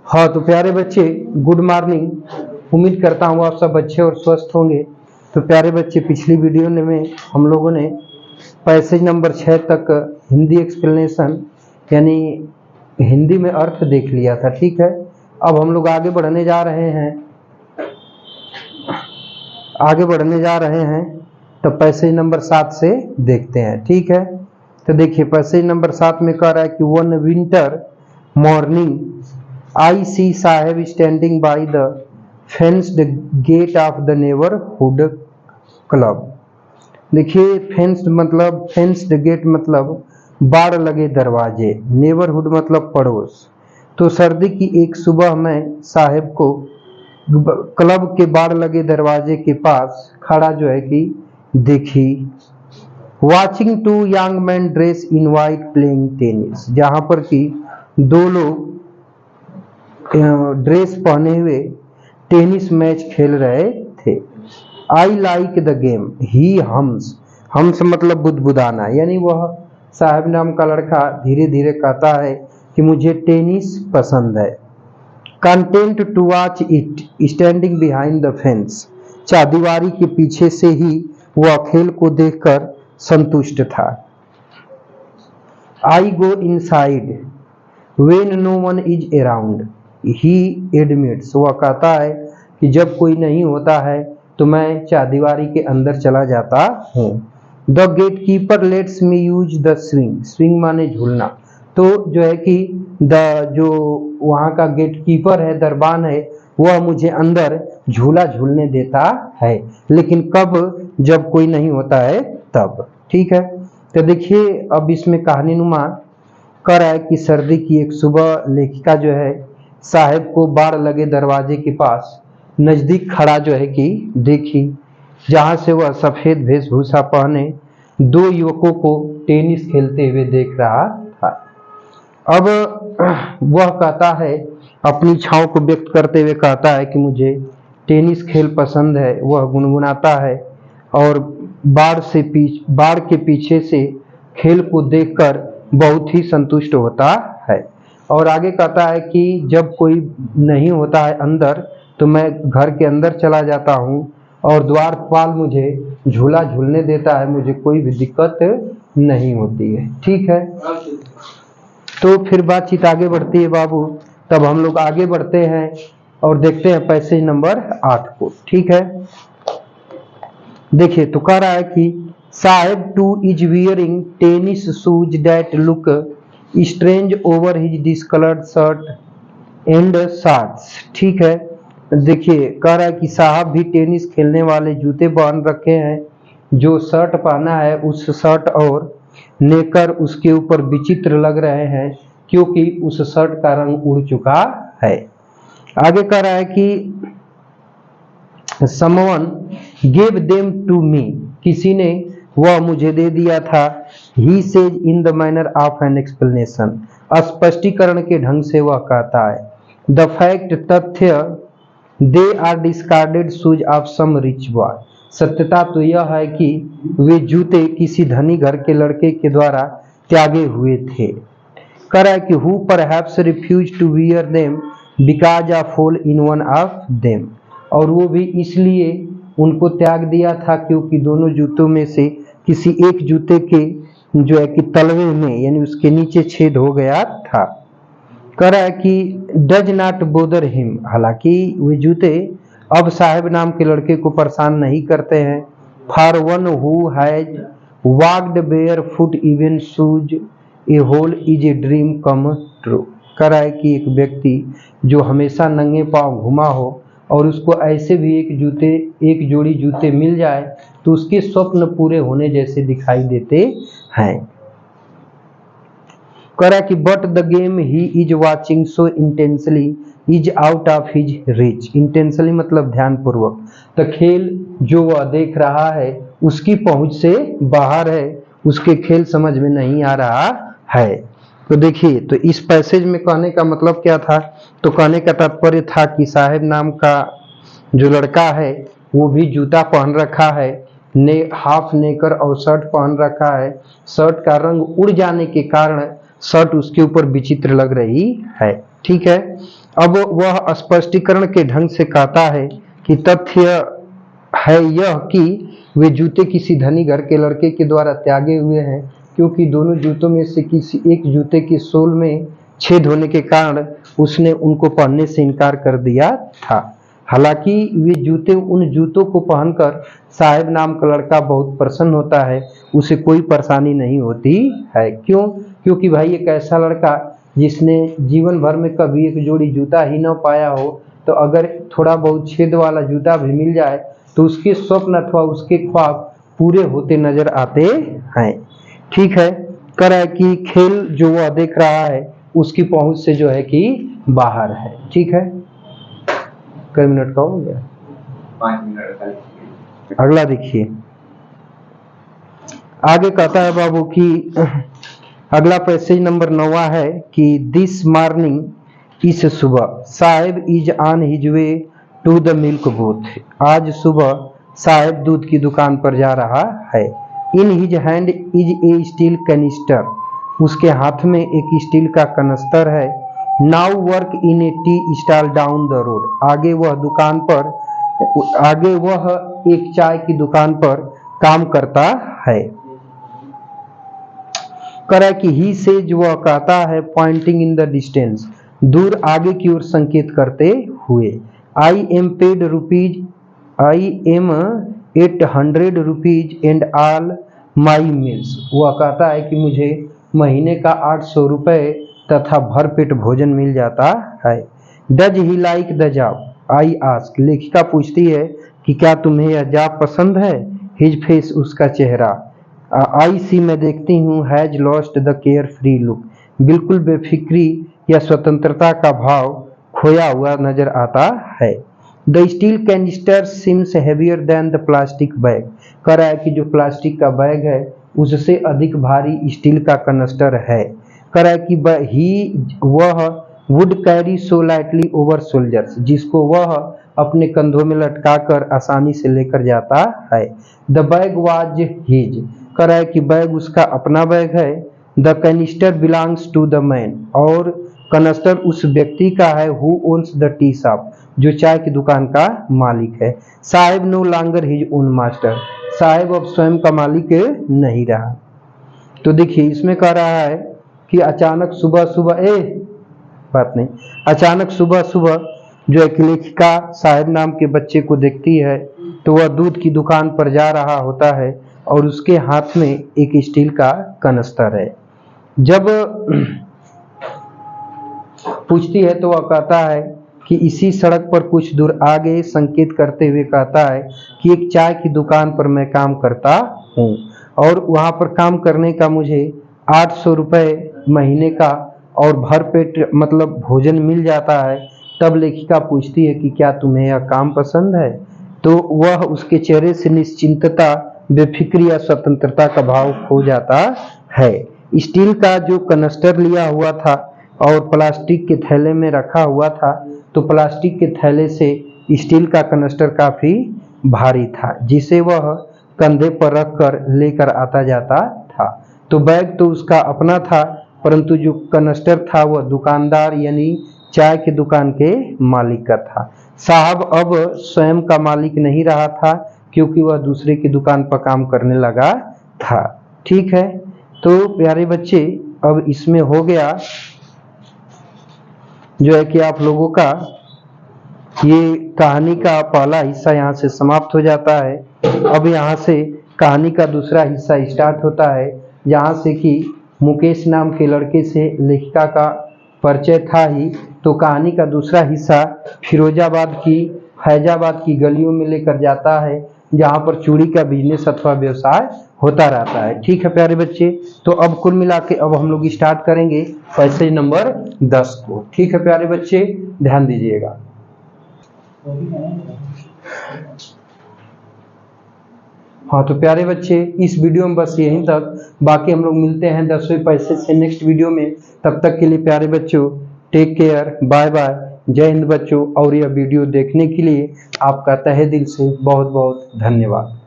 हाँ तो प्यारे बच्चे, गुड मॉर्निंग। उम्मीद करता हूँ आप सब अच्छे और स्वस्थ होंगे। तो प्यारे बच्चे, पिछली वीडियो में हम लोगों ने पैसेज नंबर 6 तक हिंदी एक्सप्लेनेशन यानी हिंदी में अर्थ देख लिया था। ठीक है, अब हम लोग आगे बढ़ने जा रहे हैं तो पैसेज नंबर 7 से देखते हैं। ठीक है, तो देखिए पैसेज नंबर 7 में कह रहा है कि one winter morning I see Saheb standing by the fenced gate of the neighbourhood club. देखिए फेंस्ड गेट मतलब बाड़ लगे दरवाजे, नेबरहुड मतलब पड़ोस। तो सर्दी की एक सुबह में साहेब को क्लब के बाड़ लगे दरवाजे के पास खड़ा जो है कि देखी। Watching two young man dress in white playing tennis, जहां पर कि दो लोग ड्रेस पहने हुए टेनिस मैच खेल रहे थे। I like the game he hums मतलब बुदबुदाना, यानी वह साहब नाम का लड़का धीरे धीरे कहता है कि मुझे टेनिस पसंद है। Content to watch it standing behind the fence, चारदीवारी के पीछे से ही वह खेल को देखकर संतुष्ट था। I go inside when no one is around he admits, वह कहता है कि जब कोई नहीं होता है तो मैं चारदीवारी के अंदर चला जाता हूँ। The gatekeeper lets me use the swing माने झूलना। तो जो है कि जो वहाँ का गेट कीपर है, दरबान है, वह मुझे अंदर झूला झूलने देता है, लेकिन कब? जब कोई नहीं होता है तब। ठीक है, तो देखिए अब इसमें कहानीनुमा कर रहा है कि सर्दी की एक सुबह लेखिका जो है साहेब को बाड़ लगे दरवाजे के पास नजदीक खड़ा जो है कि देखी, जहां से वह सफेद वेशभूषा पहने दो युवकों को टेनिस खेलते हुए देख रहा था। अब वह कहता है, अपनी इच्छाओं को व्यक्त करते हुए कहता है कि मुझे टेनिस खेल पसंद है। वह गुनगुनाता है और बाड़ के पीछे से खेल को देखकर बहुत ही संतुष्ट होता है। और आगे कहता है कि जब कोई नहीं होता है अंदर तो मैं घर के अंदर चला जाता हूँ और द्वारपाल मुझे झूला झूलने देता है, मुझे कोई भी दिक्कत नहीं होती है। ठीक है, तो फिर बातचीत आगे बढ़ती है बाबू। तब हम लोग आगे बढ़ते हैं और देखते हैं पैसेज नंबर 8 को। ठीक है, देखिए तो कह रहा है कि Saheb too is wearing tennis shoes that look strange over his discoloured shirt and shorts. ठीक है, देखिए कह रहा है कि साहब भी टेनिस खेलने वाले जूते पहन रखे हैं, जो शर्ट पहना है उस शर्ट और नेकर उसके ऊपर विचित्र लग रहे हैं क्योंकि उस शर्ट का रंग उड़ चुका है। आगे कह रहा है कि someone give them to me, किसी ने वह मुझे दे दिया था। He says in the manner of an explanation, स्पष्टीकरण के ढंग से वह कहता है। द फैक्ट, तथ्य, they are discarded shoes of some rich boy, सत्यता तो यह है कि वे जूते किसी धनी घर के लड़के के द्वारा त्यागे हुए थे। कह रहा है कि who perhaps refuse to wear them because of hole in one of them, और वो भी इसलिए उनको त्याग दिया था क्योंकि दोनों जूतों में से किसी एक जूते के जो है कि तलवे में यानी उसके नीचे छेद हो गया था। कह रहा है कि डज नॉट बोदर हिम, हालांकि वे जूते अब साहेब नाम के लड़के को परेशान नहीं करते हैं। For one who has walked barefoot even shoes a hole is a dream come true. कह रहा है कि एक व्यक्ति जो हमेशा नंगे पांव घुमा हो और उसको ऐसे भी एक जोड़ी जूते मिल जाए तो उसके स्वप्न पूरे होने जैसे दिखाई देते हैं। कह रहा है कि but the game he is watching so intensely is out of his reach, intensely मतलब ध्यान पूर्वक, तो खेल जो वह देख रहा है उसकी पहुंच से बाहर है, उसके खेल समझ में नहीं आ रहा है। तो देखिए, तो इस पैसेज में कहने का मतलब क्या था? तो कहने का तात्पर्य था कि साहेब नाम का जो लड़का है वो भी जूता पहन रखा है, हाफ नेकर और शर्ट पहन रखा है। शर्ट का रंग उड़ जाने के कारण शर्ट उसके ऊपर विचित्र लग रही है। ठीक है, अब वह स्पष्टीकरण के ढंग से कहता है कि तथ्य है यह कि वे जूते किसी धनी घर के लड़के के द्वारा त्यागे हुए हैं, क्योंकि दोनों जूतों में से किसी एक जूते की सोल में छेद होने के कारण उसने उनको पहनने से इनकार कर दिया था। हालांकि वे जूते उन जूतों को पहनकर साहेब नाम का लड़का बहुत प्रसन्न होता है, उसे कोई परेशानी नहीं होती है। क्यों? क्योंकि भाई एक ऐसा लड़का जिसने जीवन भर में कभी एक जोड़ी जूता ही न पाया हो, तो अगर थोड़ा बहुत छेद वाला जूता भी मिल जाए तो उसके स्वप्न अथवा उसके ख्वाब पूरे होते नजर आते हैं। ठीक है, कर है कि खेल जो वह देख रहा है उसकी पहुंच से जो है कि बाहर है। ठीक है, कई मिनट का हो गया? 5 मिनट का। अगला देखिए, आगे कहता है बाबू कि अगला पैसेज नंबर 9 है कि दिस मॉर्निंग इस सुबह Saheb is on his way to the milk booth. आज सुबह साहेब दूध की दुकान पर जा रहा है। In his hand is a steel canister. उसके हाथ में एक स्टील का कनस्तर है। Now work in A tea stall down the road. आगे वह एक चाय की दुकान पर काम करता है। करे कि ही सेज, वह कहता है पॉइंटिंग इन द डिस्टेंस, दूर आगे की ओर संकेत करते हुए। I am 800 rupees and all my meals. वह कहता है कि मुझे महीने का 800 रुपए तथा भरपेट भोजन मिल जाता है। Does he like the job? I ask. लेखिका पूछती है कि क्या तुम्हें यह जॉब पसंद है? हिज फेस, उसका चेहरा। आई सी, मैं देखती हूँ, has lost the care free look, बिल्कुल बेफिक्री या स्वतंत्रता का भाव खोया हुआ नजर आता है। The steel canister seems heavier than the plastic bag. कह रहा है कि जो प्लास्टिक का बैग है उससे अधिक भारी स्टील का कनस्टर है। कह रहा है कि वह would carry so lightly over soldiers, जिसको वह अपने कंधों में लटकाकर आसानी से लेकर जाता है। The bag was his. कह रहा है कि बैग उसका अपना बैग है। The canister belongs to the man, और कनस्टर उस व्यक्ति का है who owns the tea shop, जो चाय की दुकान का मालिक है। Saheb no longer his own master. Saheb अब स्वयं का मालिक नहीं रहा। तो देखिए इसमें कह रहा है कि अचानक सुबह सुबह जो एक लेखिका साहेब नाम के बच्चे को देखती है तो वह दूध की दुकान पर जा रहा होता है और उसके हाथ में एक स्टील का कनस्तर है। जब पूछती है तो वह कहता है कि इसी सड़क पर कुछ दूर आगे, संकेत करते हुए कहता है कि एक चाय की दुकान पर मैं काम करता हूँ और वहाँ पर काम करने का मुझे 800 रुपये महीने का और भरपेट मतलब भोजन मिल जाता है। तब लेखिका पूछती है कि क्या तुम्हें यह काम पसंद है? तो वह उसके चेहरे से निश्चिंतता, बेफिक्री या स्वतंत्रता का भाव खो जाता है। स्टील का जो कनस्टर लिया हुआ था और प्लास्टिक के थैले में रखा हुआ था, तो प्लास्टिक के थैले से स्टील का कनस्टर काफी भारी था, जिसे वह कंधे पर रखकर लेकर आता जाता था। तो बैग तो उसका अपना था, परंतु जो कनस्टर था वह दुकानदार यानी चाय की दुकान के मालिक का था। साहब अब स्वयं का मालिक नहीं रहा था, क्योंकि वह दूसरे की दुकान पर काम करने लगा था। ठीक है, तो प्यारे बच्चे अब इसमें हो गया जो है कि आप लोगों का ये कहानी का पहला हिस्सा यहाँ से समाप्त हो जाता है। अब यहाँ से कहानी का दूसरा हिस्सा स्टार्ट होता है, जहाँ से कि मुकेश नाम के लड़के से लेखिका का परिचय था ही, तो कहानी का दूसरा हिस्सा फिरोजाबाद की, फैजाबाद की गलियों में लेकर जाता है, जहाँ पर चूड़ी का बिजनेस अथवा व्यवसाय होता रहता है। ठीक है प्यारे बच्चे, तो अब कुल मिला के अब हम लोग स्टार्ट करेंगे पैसेज नंबर 10 को। ठीक है प्यारे बच्चे, ध्यान दीजिएगा। हाँ तो प्यारे बच्चे, इस वीडियो में बस यहीं तक, बाकी हम लोग मिलते हैं 10वें पैसेज से नेक्स्ट वीडियो में। तब तक के लिए प्यारे बच्चों टेक केयर, बाय बाय, जय हिंद बच्चों। और यह वीडियो देखने के लिए आपका तहे दिल से बहुत बहुत धन्यवाद।